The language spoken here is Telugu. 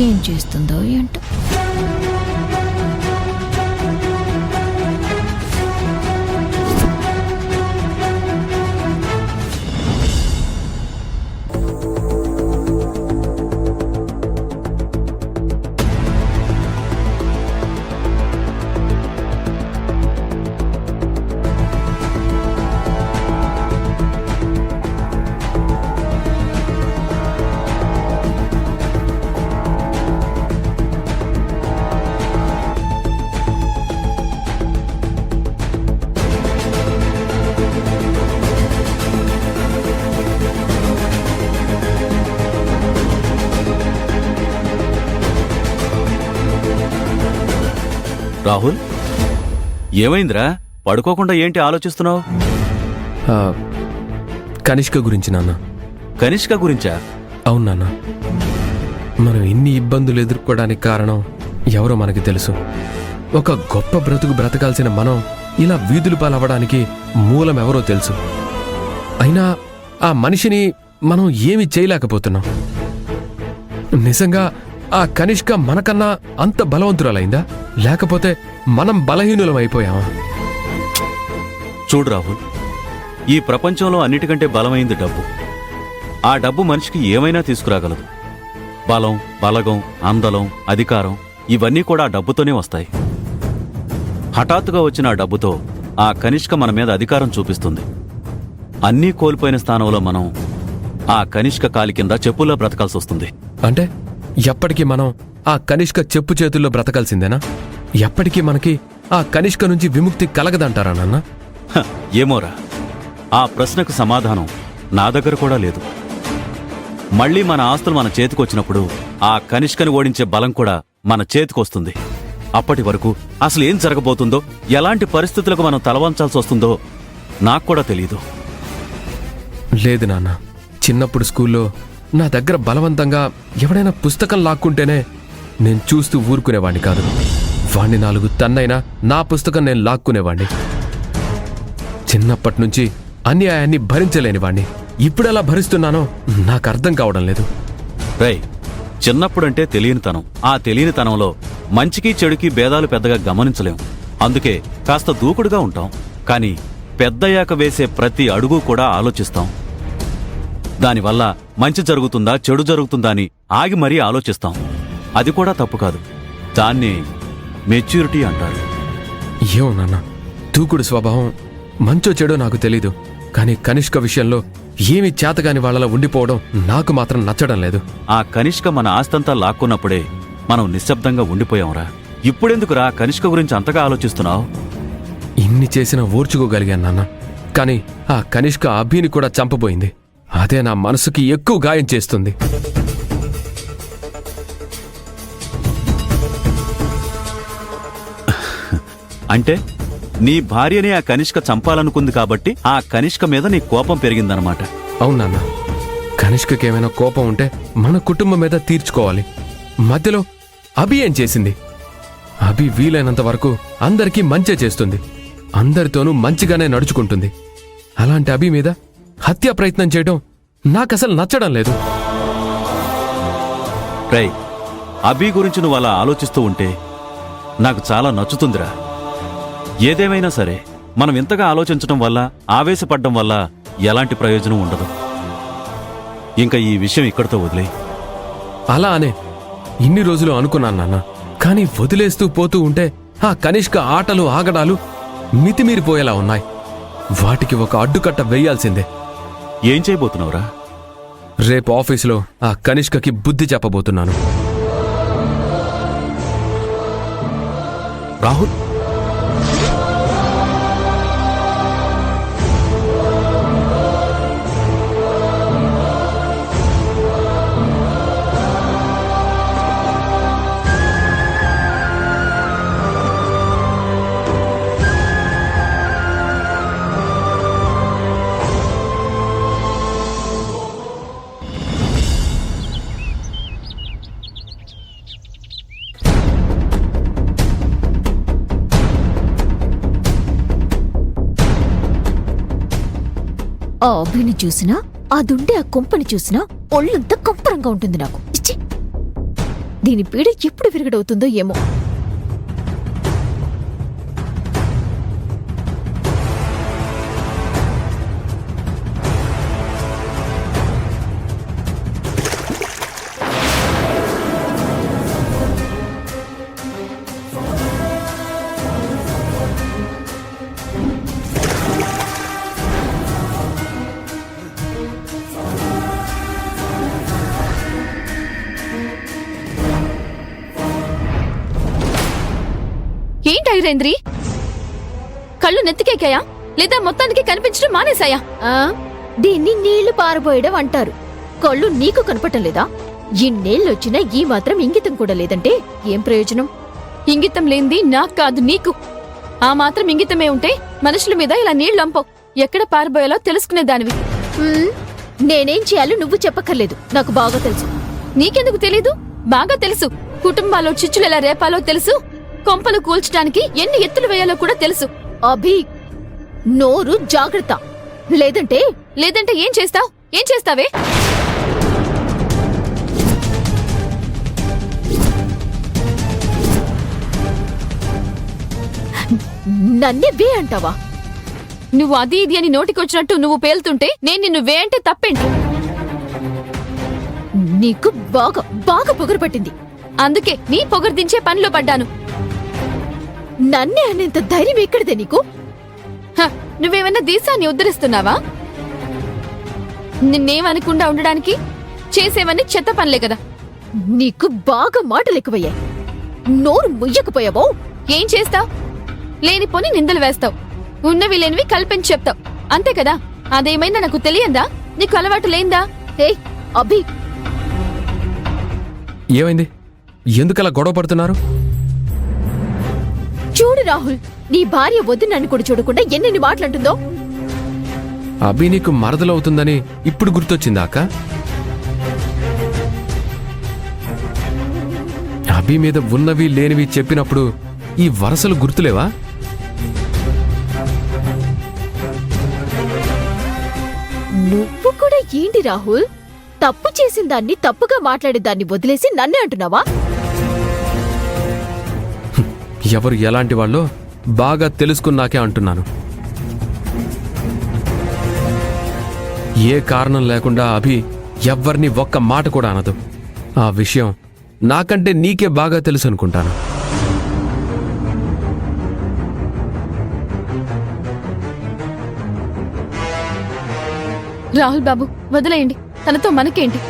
ఏం చేస్తుందో ఏంటో. రాహుల్, ఏమైందిరా? పడుకోకుండా ఏంటి ఆలోచిస్తున్నావు? కనిష్క గురించి నాన్న. కనిష్క గురించా? అవును నాన్న. మనం ఇన్ని ఇబ్బందులు ఎదుర్కోవడానికి కారణం ఎవరో మనకి తెలుసు. ఒక గొప్ప బ్రతుకు బ్రతకాల్సిన మనం ఇలా వీధులు పాలవ్వడానికి మూలం ఎవరో తెలుసు. అయినా ఆ మనిషిని మనం ఏమీ చేయలేకపోతున్నాం. నిజంగా ఆ కనిష్క మనకన్నా అంత బలవంతురాలైందా, లేకపోతే మనం బలహీనులం అయిపోయామా? చూడు రాహుల్, ఈ ప్రపంచంలో అన్నిటికంటే బలమైంది డబ్బు. ఆ డబ్బు మనిషికి ఏమైనా తీసుకురాగలదు. బలం, బలగం, అందలం, అధికారం ఇవన్నీ కూడా ఆ డబ్బుతోనే వస్తాయి. హఠాత్తుగా వచ్చిన ఆ డబ్బుతో ఆ కనిష్క మన మీద అధికారం చూపిస్తుంది. అన్నీ కోల్పోయిన స్థానంలో మనం ఆ కనిష్క కాలి కింద చెప్పుల్లో బ్రతకాల్సి వస్తుంది. అంటే ఎప్పటికీ మనం ఆ కనిష్క చెప్పు చేతుల్లో బ్రతకాల్సిందేనా? ఎప్పటికీ మనకి ఆ కనిష్క నుంచి విముక్తి కలగదంటారా నాన్న? ఏమోరా, ఆ ప్రశ్నకు సమాధానం నా దగ్గర కూడా లేదు. మళ్లీ మన ఆస్తులు మన చేతికొచ్చినప్పుడు ఆ కనిష్కని ఓడించే బలం కూడా మన చేతికొస్తుంది. అప్పటి వరకు అసలు ఏం జరగబోతుందో, ఎలాంటి పరిస్థితులకు మనం తలవంచాల్సి వస్తుందో నాకు కూడా తెలీదు. లేదు నాన్న. చిన్నప్పుడు స్కూల్లో నా దగ్గర బలవంతంగా ఎవడైనా పుస్తకం లాక్కుంటేనే నేను చూస్తూ ఊరుకునేవాణ్ణి కాదు. వాణ్ణి 4 తన్నైనా నా పుస్తకం నేను లాక్కునేవాణ్ణి. చిన్నప్పటినుంచి అన్యాయాన్ని భరించలేనివాణ్ణి. ఇప్పుడెలా భరిస్తున్నానో నాకు అర్థం కావడం లేదు. రై, చిన్నప్పుడంటే తెలియనితనం. ఆ తెలియనితనంలో మంచికి చెడుకి భేదాలు పెద్దగా గమనించలేం. అందుకే కాస్త దూకుడుగా ఉంటాం. కాని పెద్దయ్యాక వేసే ప్రతి అడుగు కూడా ఆలోచిస్తాం. దానివల్ల మంచి జరుగుతుందా చెడు జరుగుతుందా అని ఆగి మరీ ఆలోచిస్తాం. అది కూడా తప్పు కాదు. దాన్ని మెచ్యూరిటీ అంటారు. ఏమో నాన్న, దూకుడు స్వభావం మంచో చెడో నాకు తెలీదు. కానీ కనిష్క విషయంలో ఏమీ చేతగాని వాళ్ళలా ఉండిపోవడం నాకు మాత్రం నచ్చడం లేదు. ఆ కనిష్క మన ఆస్తంతా లాక్కున్నప్పుడే మనం నిశ్శబ్దంగా ఉండిపోయాంరా. ఇప్పుడెందుకురా కనిష్క గురించి అంతగా ఆలోచిస్తున్నావు? ఇన్ని చేసినా ఓర్చుకోగలిగాను నాన్న. కానీ ఆ కనిష్క అభిని కూడా చంపబోయింది. అదే నా మనసుకి ఎక్కువ గాయం చేస్తుంది. అంటే నీ భార్యని ఆ కనిష్క చంపాలనుకుంది కాబట్టి ఆ కనిష్క మీద నీ కోపం పెరిగిందనమాట. అవునన్నా. కనిష్కకేమైనా కోపం ఉంటే మన కుటుంబం మీద తీర్చుకోవాలి. మధ్యలో అభి ఏం చేసింది? అభి వీలైనంత వరకు అందరికీ మంచే చేస్తుంది. అందరితోనూ మంచిగానే నడుచుకుంటుంది. అలాంటి అభి మీద హత్యా ప్రయత్నం చేయడం నాకసలు నచ్చడం లేదు. రై, అభి గురించి నువ్వు అలా ఆలోచిస్తూ ఉంటే నాకు చాలా నచ్చుతుందిరా. ఏదేమైనా సరే మనం ఇంతగా ఆలోచించడం వల్ల, ఆవేశపడ్డం వల్ల ఎలాంటి ప్రయోజనం ఉండదు. ఇంకా ఈ విషయం ఇక్కడితో వదిలే. అలా అనే ఇన్ని రోజులు అనుకున్నాను నాన్న. కానీ వదిలేస్తూ పోతూ ఉంటే ఆ కనిష్క ఆటలు ఆగడాలు మితిమీరిపోయేలా ఉన్నాయి. వాటికి ఒక అడ్డుకట్ట వేయాల్సిందే. ఏం చేయబోతున్నావురా? రేపు ఆఫీసులో ఆ కనిష్కకి బుద్ధి చెప్పబోతున్నాను. రాహుల్, ఆ అభిని చూసినా, ఆ దుండే ఆ కొంపని చూసినా ఒళ్ళంతా కంపరంగా ఉంటుంది నాకు. ఇచ్చి దీని పీడ ఎప్పుడు విరగడవుతుందో ఏమో. ఏంటి ఐరేంద్రి, కళ్ళు నెత్తికెక్కాయా లేదా మొత్తానికి కనిపించడం మానేశాయా? దీన్ని నీళ్లు పారబోయడం అంటారు. కళ్ళు నీకు కనపటం లేదా? ఇన్నేళ్ళొచ్చినా ఈ మాత్రం ఇంగితం కూడా లేదంటే ఏం ప్రయోజనం? ఇంగితం లేంది నాకు కాదు నీకు. ఆ మాత్రం ఇంగితమే ఉంటే మనుషుల మీద ఇలా నీళ్లంపవు. ఎక్కడ పారబోయాలో తెలుసుకునేదానివి. నేనేం చేయాలో నువ్వు చెప్పక్కర్లేదు, నాకు బాగా తెలుసు. నీకెందుకు తెలీదు? బాగా తెలుసు. కుటుంబాల్లో చిచ్చులు ఎలా రేపాలో తెలుసు. కొంపలు కూల్చడానికి ఎన్ని ఎత్తులు వేయాలో కూడా తెలుసు. అభి, నోరు జాగ్రత్త, లేదంటే లేదంటే ఏం చేస్తావ్? ఏం చేస్తావే? నన్నే వే అంటావా? నువ్వు అది ఇది అని నోటికొచ్చినట్టు నువ్వు పేలుతుంటే నేను నిన్ను వే అంటే తప్పేంటి? నీకు బాగా బాగా పొగరు పట్టింది. అందుకే నీ పొగర్దించే పనిలో పడ్డాను. నన్నే అనేంత ధైర్యం ఎక్కడిదే నీకు? నువ్వేమన్నా దేశాన్ని ఉద్ధరిస్తున్నావా? నిన్నేమనకుండా ఉండడానికి చేసేవన్నీ చెత్త పనులే కదా. నీకు బాగా మాటలు ఎక్కువయ్యాయి. నోరు ముయ్యకపోయావో ఏం చేస్తావ్? లేనిపోని నిందలు వేస్తావు, ఉన్నవి లేనివి కల్పించి చెప్తావు, అంతే కదా. అదేమైందా నాకు తెలియందా? నీకు అలవాటు లేందా? ఏయ్ అభి, ఏమైంది? ఎందుకలా గొడవ పడుతున్నారు? చూడు రాహుల్, నీ భార్య వద్దు నన్ను కూడా చూడకుండా ఎన్నెన్ని మాటలంటుందో. అభి నీకు మరదలవుతుందని ఇప్పుడు గుర్తొచ్చిందా అక్క? అభి మీద ఉన్నవి లేనివి చెప్పినప్పుడు ఈ వరసలు గుర్తులేవా? నువ్వు కూడా ఏంటి రాహుల్, తప్పు చేసిన దాన్ని, తప్పుగా మాట్లాడే దాన్ని వదిలేసి నన్నే అంటున్నావా? ఎవరు ఎలాంటి వాళ్ళో బాగా తెలుసుకున్నాకే అంటున్నాను. ఏ కారణం లేకుండా అభి ఎవ్వరిని ఒక్క మాట కూడా అనదు. ఆ విషయం నాకంటే నీకే బాగా తెలుసు అనుకుంటాను. రాహుల్ బాబు, వదిలేయండి. తనతో మనకేంటి?